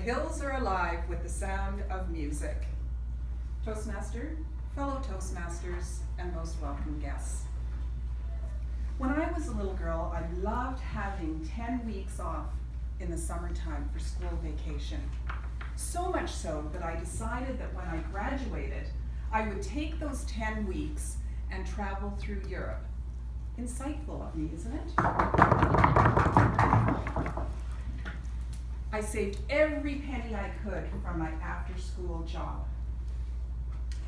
hills are alive with the sound of music. Toastmaster, fellow Toastmasters, and most welcome guests. When I was a little girl, I loved having 10 weeks off in the summertime for school vacation. So much so that I decided that when I graduated, I would take those 10 weeks and travel through Europe. Insightful of me, isn't it? I saved every penny I could from my after-school job.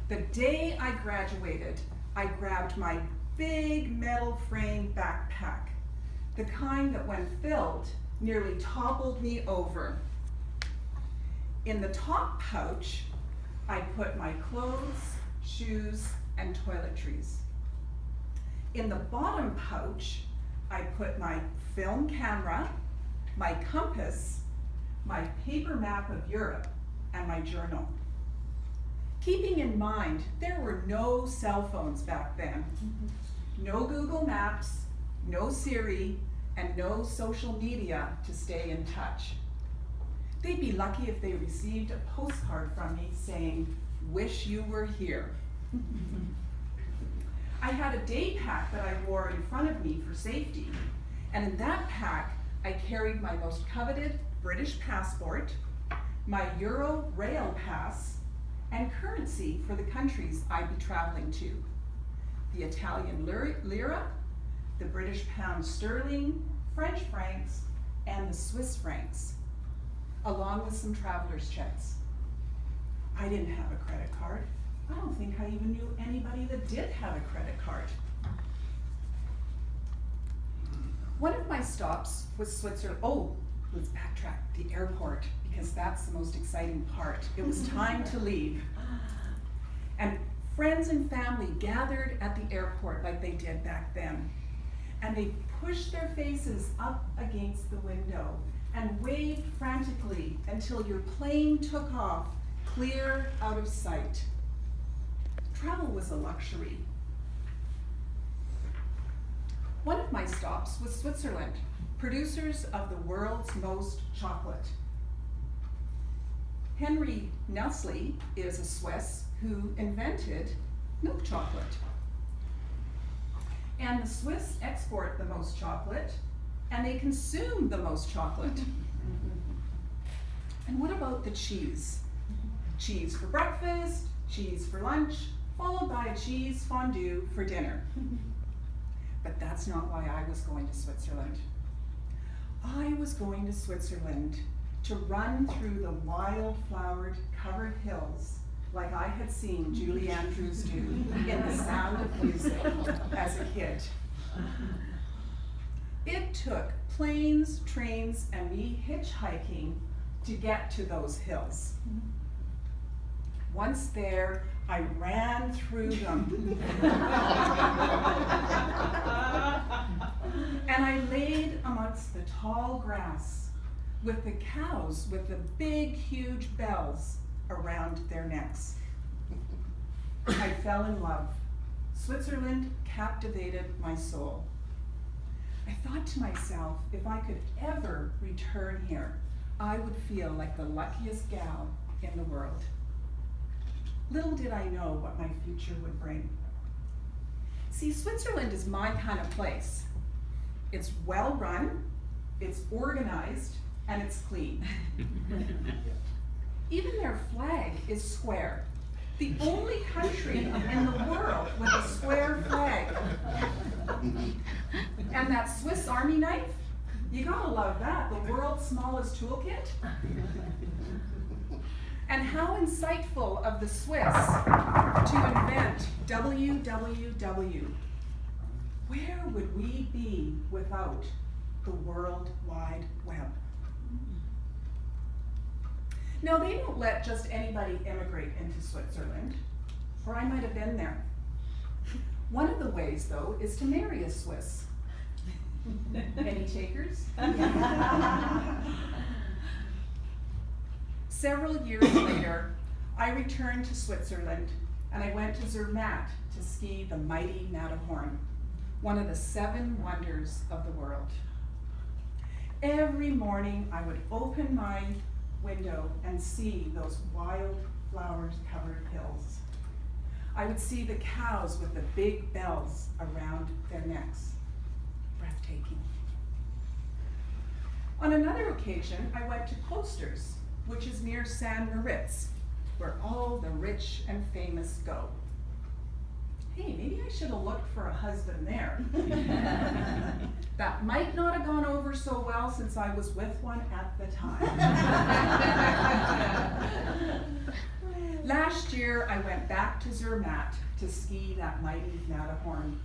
The day I graduated, I grabbed my big metal frame backpack, the kind that when filled nearly toppled me over. In the top pouch, I put my clothes, shoes, and toiletries. In the bottom pouch, I put my film camera, my compass, my paper map of Europe, and my journal. Keeping in mind, there were no cell phones back then. No Google Maps, no Siri, and no social media to stay in touch. They'd be lucky if they received a postcard from me saying, "Wish you were here." I had a day pack that I wore in front of me for safety, and in that pack, I carried my most coveted British passport, my Euro Rail Pass, and currency for the countries I'd be traveling to. The Italian lira, the British pound sterling, French francs, and the Swiss francs, along with some traveler's checks. I didn't have a credit card. I don't think I even knew anybody that did have a credit card. One of my stops was Switzerland. Oh, let's backtrack, the airport, because that's the most exciting part. It was time to leave. And friends and family gathered at the airport like they did back then. And they pushed their faces up against the window and waved frantically until your plane took off, clear out of sight. Travel was a luxury. One of my stops was Switzerland, producers of the world's most chocolate. Henry Nestle is a Swiss who invented milk chocolate. And the Swiss export the most chocolate, and they consume the most chocolate. And what about the cheese? Cheese for breakfast, cheese for lunch, followed by a cheese fondue for dinner. But that's not why I was going to Switzerland. I was going to Switzerland to run through the wildflowered covered hills like I had seen Julie Andrews do in The Sound of Music as a kid. It took planes, trains, and me hitchhiking to get to those hills. Once there, I ran through them. And I laid amongst the tall grass with the cows with the big, huge bells around their necks. I fell in love. Switzerland captivated my soul. I thought to myself, if I could ever return here, I would feel like the luckiest gal in the world. Little did I know what my future would bring. See, Switzerland is my kind of place. It's well run, it's organized, and it's clean. Even their flag is square. The only country in the world with a square flag. And that Swiss Army knife, you gotta love that, the world's smallest toolkit. And how insightful of the Swiss to invent www. Where would we be without the World Wide Web? Now, they don't let just anybody immigrate into Switzerland, or I might have been there. One of the ways, though, is to marry a Swiss. Any takers? Several years later, I returned to Switzerland, and I went to Zermatt to ski the mighty Matterhorn, one of the 7 wonders of the world. Every morning, I would open my window and see those wild flowers covered hills. I would see the cows with the big bells around their necks. Breathtaking. On another occasion, I went to Toastmasters, which is near San Moritz, where all the rich and famous go. Hey, maybe I should have looked for a husband there. That might not have gone over so well since I was with one at the time. Last year, I went back to Zermatt to ski that mighty Matterhorn.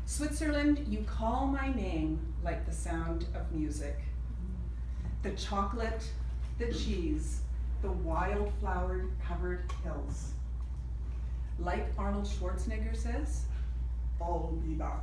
Switzerland, you call my name like the sound of music. The chocolate, the cheese, the wildflower covered hills. Like Arnold Schwarzenegger says, I'll be back.